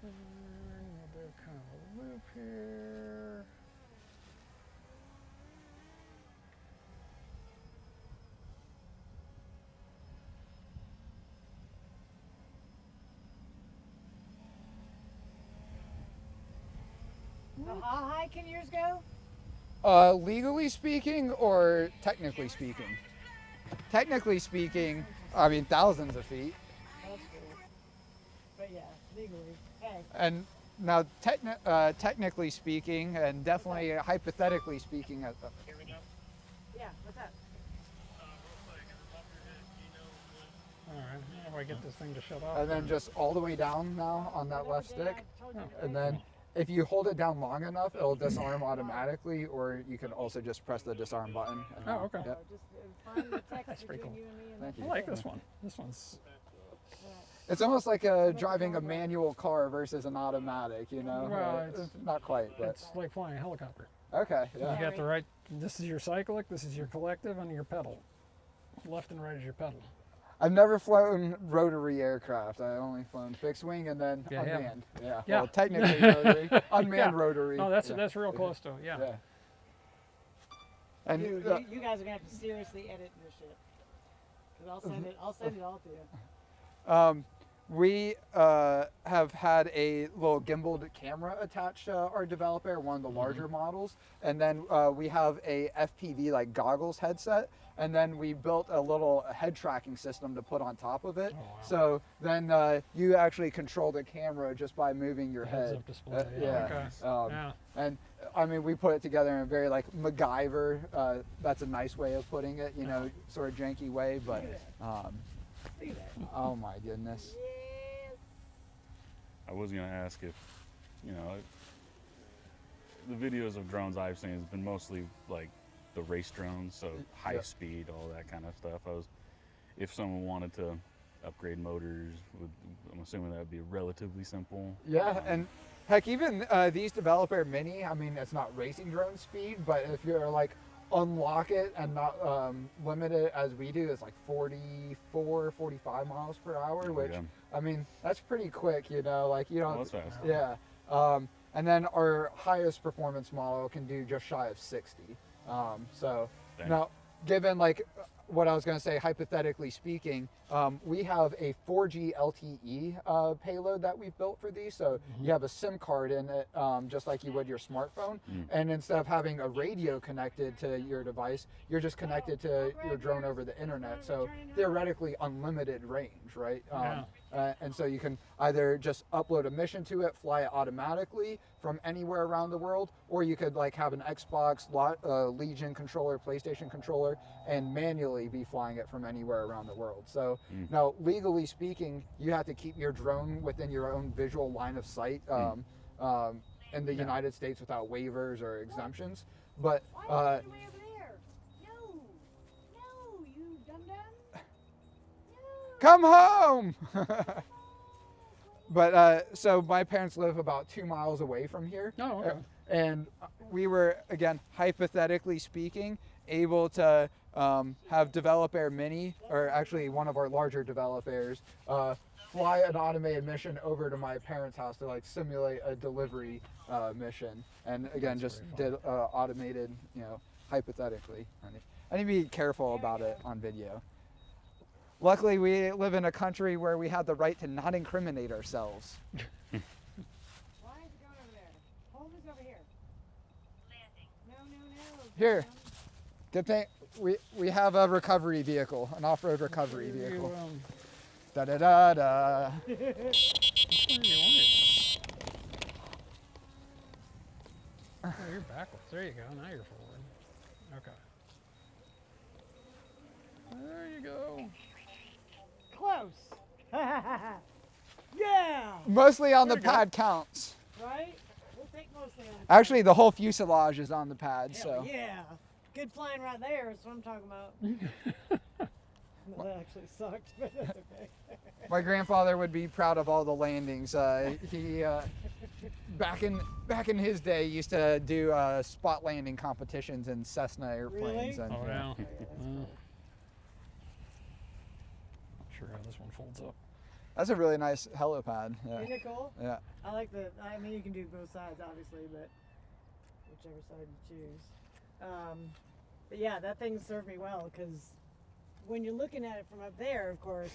S6: Turn. We'll do kind of a loop here.
S3: So how high can yours go?
S1: Legally speaking or technically speaking? Technically speaking, I mean thousands of feet.
S3: That's cool. But yeah, legally. Hey.
S1: And now, technically speaking, and definitely hypothetically speaking,
S3: Yeah, what's up?
S6: Alright, how do I get this thing to shut off?
S1: and then just all the way down now on that left stick, and then if you hold it down long enough, it'll disarm automatically, or you can also just press the disarm button. And
S6: Oh, okay.
S1: Yep.
S3: Just find the text
S6: That's pretty
S3: between
S6: cool.
S3: you and me and
S1: Thank
S3: that's
S1: you.
S6: I like
S3: it.
S6: this one. This one's
S1: It's almost like driving a manual car versus an automatic, you know?
S6: Well, it's-
S1: not quite, but
S6: it's like flying a helicopter.
S1: okay.
S6: You
S1: Yeah.
S6: got the right, this is your cyclic, this is your collective, and your pedal. Left and right is your pedal.
S1: I've never flown rotary aircraft. I've only flown fixed wing and then
S6: Yeah, yeah.
S1: unmanned. Yeah.
S6: Yeah.
S1: Well, technically rotary, unmanned
S6: Yeah.
S1: rotary.
S6: No, that's
S1: yeah.
S6: real close to it, yeah.
S1: Yeah. And
S3: Dude, you guys are gonna have to seriously edit this shit. Cause I'll send it all to you.
S1: we have had a little gimbaled camera attached to our developer, one of the larger models, and then we have a FPV like goggles headset, and then we built a little head tracking system to put on top of it.
S6: Oh, wow.
S1: So then you actually control the camera just by moving your
S6: Heads
S1: head.
S6: up display,
S1: yeah.
S6: Okay. Yeah.
S1: And I mean, we put it together in a very like MacGyver. That's a nice way of putting it, you know, sort of janky way, but
S3: See that?
S1: oh my goodness.
S3: Yes.
S2: I was gonna ask if, you know, the videos of drones I've seen has been mostly like the race drones, so high
S1: Yep.
S2: speed, all that kind of stuff. If someone wanted to upgrade motors, I'm assuming that would be relatively simple.
S1: Yeah, and heck, even these developer Mini, I mean, it's not racing drone speed, but if you're like unlock it and not limit it as we do, it's like 44, 45 miles per hour, which,
S2: Yeah.
S1: I mean, that's pretty quick, you know, like you don't,
S2: Well, that's fast.
S1: yeah. And then our highest performance model can do just shy of 60. So
S2: Dang.
S1: now, given like what I was going to say, hypothetically speaking, we have a 4G LTE payload that we've built for these. So you have a SIM card in it, just like you would your smartphone. And instead of having a radio connected to your device, you're just connected to your drone over the internet. So theoretically unlimited range, right? And so you can either just upload a mission to it, fly it automatically from anywhere around the world, or you could like have an Xbox Legion controller, PlayStation controller, and manually be flying it from anywhere around the world. So now, legally speaking, you have to keep your drone within your own visual line of sight in the United States without waivers or exemptions. But
S3: Why is it way over there? No, you dum dum. No.
S1: come home! But so my parents live about 2 miles away from here.
S6: Oh, okay.
S1: And we were, again, hypothetically speaking, able to have DevelopAir Mini, or actually one of our larger developers, fly an automated mission over to my parents' house to like simulate a delivery mission. And again, just did automated, you know, hypothetically. I need to be careful about it on video. Luckily, we live in a country where we have the right to not incriminate ourselves.
S3: Why is it going over there? Hold this over here.
S5: Landing.
S3: No.
S1: Here. Good thing we have a recovery vehicle, an off-road recovery vehicle. Da da da da.
S6: Where you want it? Oh, you're backwards. There you go. Now you're forward. Okay. There you go.
S3: Close. Yeah.
S1: Mostly on the pad counts.
S3: Right? We'll take mostly on.
S1: Actually, the whole fuselage is on the pad,
S3: Hell
S1: so.
S3: yeah. Good flying right there. That's what I'm talking about. No, that actually sucked, but that's okay.
S1: My grandfather would be proud of all the landings. He back in his day used to do spot landing competitions in Cessna airplanes.
S3: Really?
S1: And,
S6: Oh,
S1: yeah.
S6: yeah.
S3: Okay, that's
S6: Well,
S3: cool.
S6: not sure how this one folds up.
S1: That's a really nice helipad. Yeah.
S3: Isn't it cool?
S1: Yeah.
S3: I like the. I mean, you can do both sides, obviously, but whichever side you choose. But yeah, that thing served me well because when you're looking at it from up there, of course,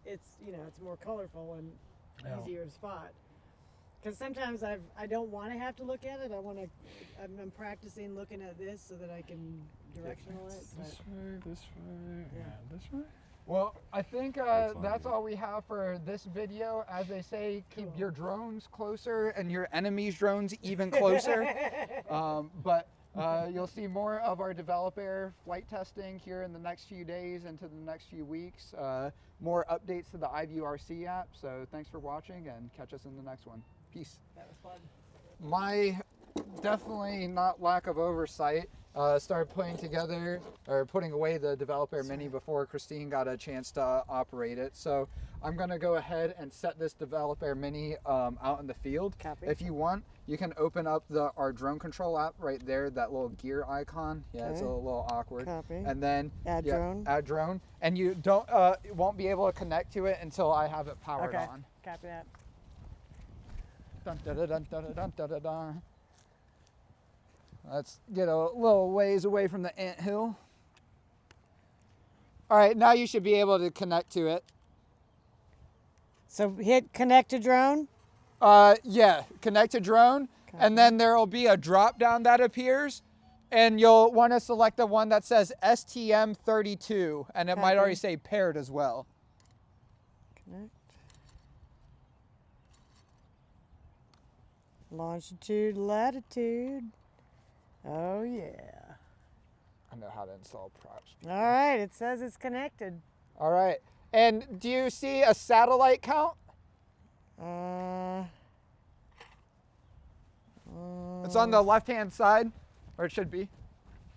S3: it's it's more colorful and
S6: Yeah.
S3: easier to spot. Because sometimes I don't want to have to look at it. I'm practicing looking at this so that I can directional it.
S6: This
S3: But
S6: way, this way,
S3: Yeah.
S6: and this way.
S1: Well, I think that's all we have for this video. As they say, keep
S3: Cool.
S1: your drones closer and your enemy's drones even closer. But you'll see more of our DevelopAir flight testing here in the next few days into the next few weeks. More updates to the iVue RC app. So thanks for watching and catch us in the next one. Peace.
S3: that was fun.
S1: My definitely not lack of oversight started putting away the DevelopAir Mini before Kristine got a chance to operate it. So I'm going to go ahead and set this DevelopAir Mini out in the field.
S3: Copy.
S1: If you want, you can open up our drone control app right there, that little gear icon. Yeah, it's a
S3: Okay.
S1: little awkward.
S3: Copy.
S1: And then
S3: Add drone.
S1: Add drone. And you won't be able to connect to it until I have it powered
S3: Okay.
S1: on.
S3: Copy that.
S1: Dun, dun, dun, dun, dun, dun, dun, dun, dun. Let's get a little ways away from the anthill. All right, now you should be able to connect to it.
S3: So hit connect to drone.
S1: Yeah, connect to drone, and then there will be a drop down that appears, and you'll want to select the one that says STM32, and it might
S3: Copy.
S1: already say paired as well.
S3: Connect. Longitude, latitude. Oh yeah.
S1: I know how to install props.
S3: All right, it says it's connected.
S1: All right, and do you see a satellite count? It's on the left-hand side, or it should be.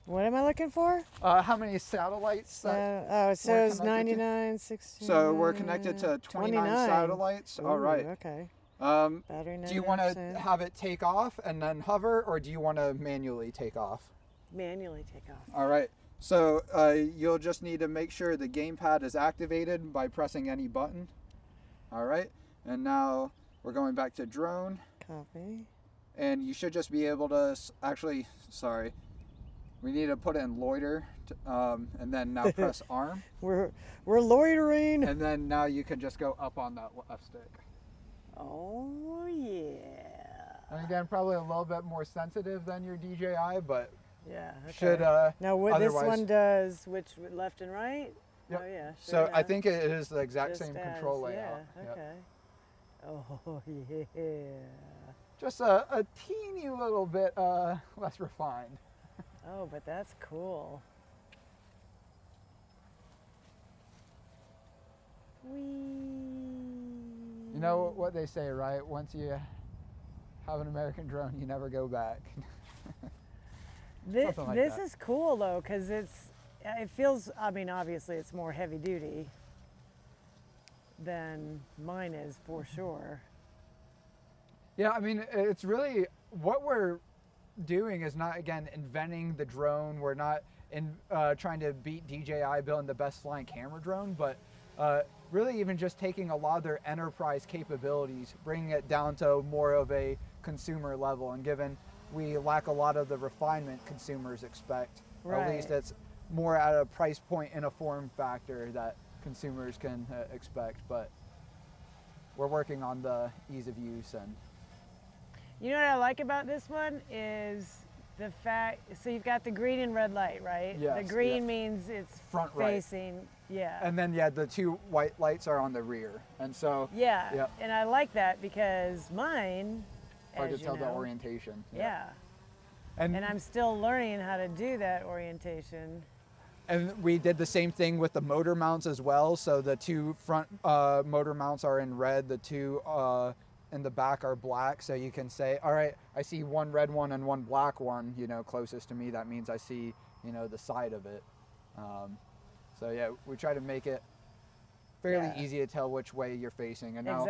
S3: What am I looking for?
S1: How many satellites?
S3: Oh, it
S1: we're
S3: says
S1: connected to?
S3: 99, 16.
S1: So we're connected to 29 satellites. All right.
S3: Okay. Battery
S1: Do you want to
S3: 99%.
S1: have it take off and then hover, or do you want to manually take off?
S3: Manually take off.
S1: All right. So you'll just need to make sure the gamepad is activated by pressing any button. All right. And now we're going back to drone,
S3: Copy.
S1: and you should just be able to sorry. We need to put it in Loiter, and then now press arm,
S3: We're loitering.
S1: and then now you can just go up on that left stick.
S3: Oh yeah.
S1: And again, probably a little bit more sensitive than your DJI, but
S3: Yeah. Okay.
S1: should
S3: now what this
S1: otherwise-
S3: one does, which left and right?
S1: Yep.
S3: Oh yeah.
S1: So
S3: sure
S1: I
S3: enough.
S1: think it is the exact
S3: Just
S1: same control
S3: as,
S1: layout.
S3: Yeah.
S1: Yep.
S3: Okay. Oh yeah.
S1: Just a teeny little bit less refined.
S3: Oh, but that's cool. Whee!
S1: You know what they say, right? Once you have an American drone, you never go back.
S3: This,
S1: Something like
S3: this
S1: that.
S3: is cool though, because it feels, I mean, obviously it's more heavy duty than mine is for sure.
S1: Yeah, I mean, it's really what we're doing is not, again, inventing the drone. We're not in trying to beat DJI building the best flying camera drone, but really even just taking a lot of their enterprise capabilities, bringing it down to more of a consumer level. And given we lack a lot of the refinement consumers expect, at least it's more at a price point and a form factor that consumers can expect. But we're working on the ease of use. And
S3: you know what I like about this one is the fact, so you've got the green and red light, right?
S1: Yes,
S3: the green means it's
S1: front
S3: facing, yeah.
S1: And then the 2 white lights are on the rear. And so
S3: yeah, and I like that because mine,
S1: hard
S3: as
S1: to tell
S3: you
S1: the
S3: know,
S1: orientation.
S3: Yeah. And I'm still learning how to do that orientation.
S1: And we did the same thing with the motor mounts as well. So the 2 front motor mounts are in red, the 2 in the back are black. So you can say, all right, I see 1 red one and 1 black one, you know, closest to me. That means I see, you know, the side of it. So yeah, we try to make it fairly easy to tell which way you're facing. And now,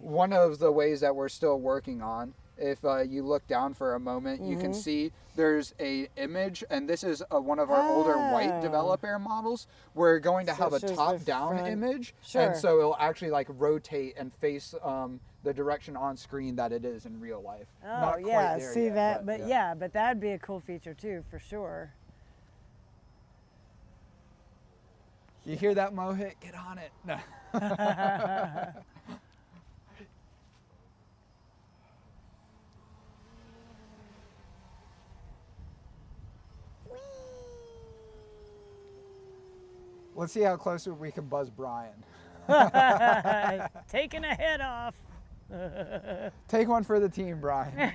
S1: one of the ways that we're still working on, if you look down for a moment, you can see there's a image, and this is one of our older white Develop Air models. We're going to have a top-down image, and so it'll actually like rotate and face the direction on screen that it is in real life.
S3: Oh,
S1: Not
S3: yeah,
S1: quite there
S3: see
S1: yet,
S3: that, but yeah, but that'd be a cool feature too, for sure.
S1: You hear that, Mohit? Get on it. No. Let's see how close we can buzz Brian.
S3: Taking a head off.
S1: Take one for the team, Brian.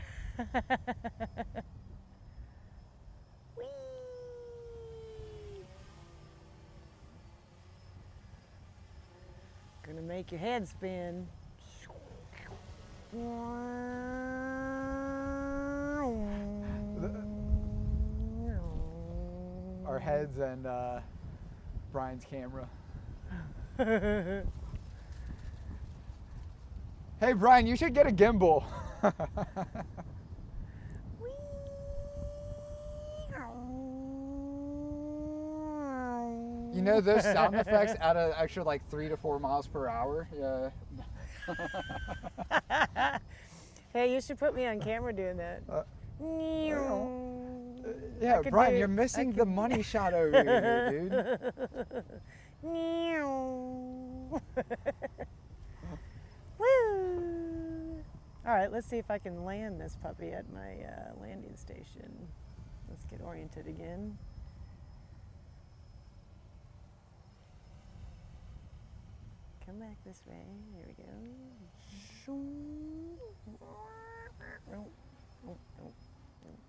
S3: Gonna make your head spin.
S1: Our heads and Brian's camera. Hey Brian, you should get a gimbal. You know, those sound effects add an extra like 3 to 4 miles per hour. Yeah.
S3: Hey, you should put me on camera doing that.
S1: Yeah, Brian, you're missing the money shot over here, dude.
S3: Woo! All right, let's see if I can land this puppy at my landing station. Let's get oriented again. Come back this way. There we go. No, no, no, no,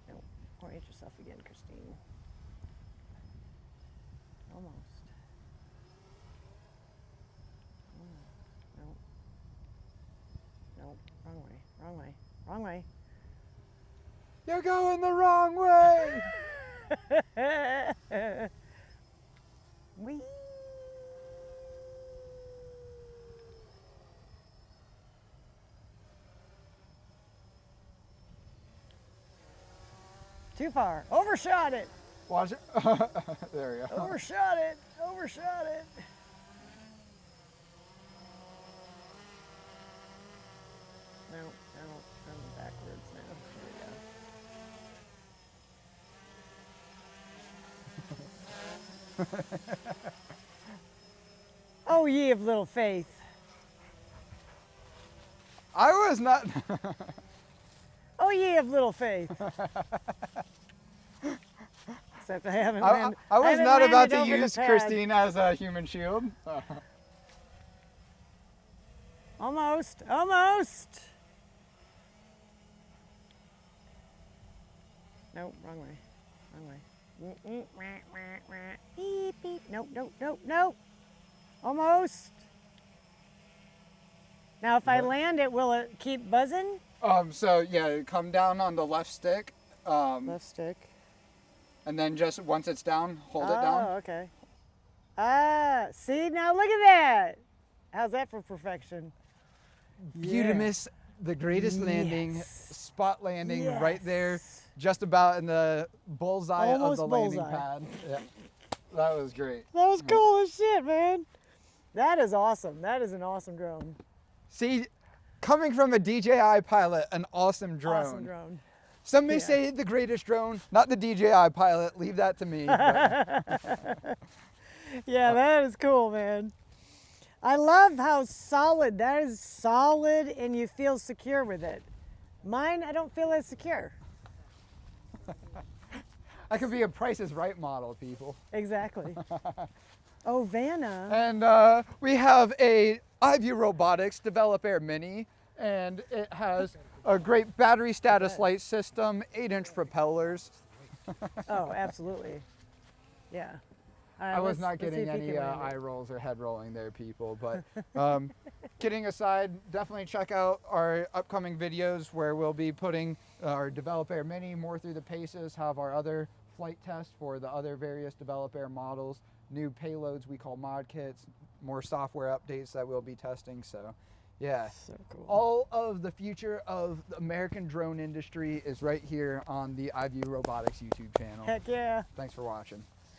S3: no. Orient yourself again, Kristine. Almost. No. No, wrong way, wrong way, wrong way.
S1: You're going the wrong way!
S3: Whee! Too far. Overshot it.
S1: Watch it. There we go.
S3: Overshot it. Overshot it. No, I'm backwards now. There we go. Oh, ye of little faith.
S1: I was not.
S3: Oh, ye of little faith. Except I haven't
S1: I was not about to use Kristine as a human shield.
S3: Almost, almost. Nope, wrong way, wrong way. Beep, beep. Nope, nope, nope, nope. Almost. Now, if I land it, will it keep buzzing?
S1: So yeah, come down on the left stick.
S3: Left stick.
S1: And then just once it's down, hold it down.
S3: Oh, okay. Ah, see, now look at that. How's that for perfection?
S1: Beautimus, the greatest landing, spot landing right there. just about in the bullseye
S3: Almost
S1: of the landing
S3: bullseye.
S1: pad. Yeah, that was great.
S3: That was cool as shit, man. That is awesome. That is an awesome drone.
S1: See, coming from a DJI pilot, an awesome drone.
S3: Awesome drone.
S1: Some may
S3: Yeah.
S1: say the greatest drone, not the DJI pilot. Leave that to me. but-
S3: Yeah, that is cool, man. I love how solid, that is solid and you feel secure with it. Mine, I don't feel as secure.
S1: That could be a Price is Right model, people.
S3: Exactly. Oh, Vanna.
S1: And we have a iVue Robotics DevelopAir Mini, and it has a great battery status light system, 8-inch propellers.
S3: Oh, absolutely. Yeah.
S1: I was
S3: Let's-
S1: not
S3: let's see
S1: getting
S3: if he
S1: any
S3: can land it.
S1: eye rolls or head rolling there, people. But kidding aside, definitely check out our upcoming videos where we'll be putting our DevelopAir Mini more through the paces, have our other flight tests for the other various DevelopAir models, new payloads we call mod kits, more software updates that we'll be testing. So, yeah.
S3: So cool.
S1: All of the future of the American drone industry is right here on the iVue Robotics YouTube channel.
S3: Heck yeah.
S1: Thanks for watching.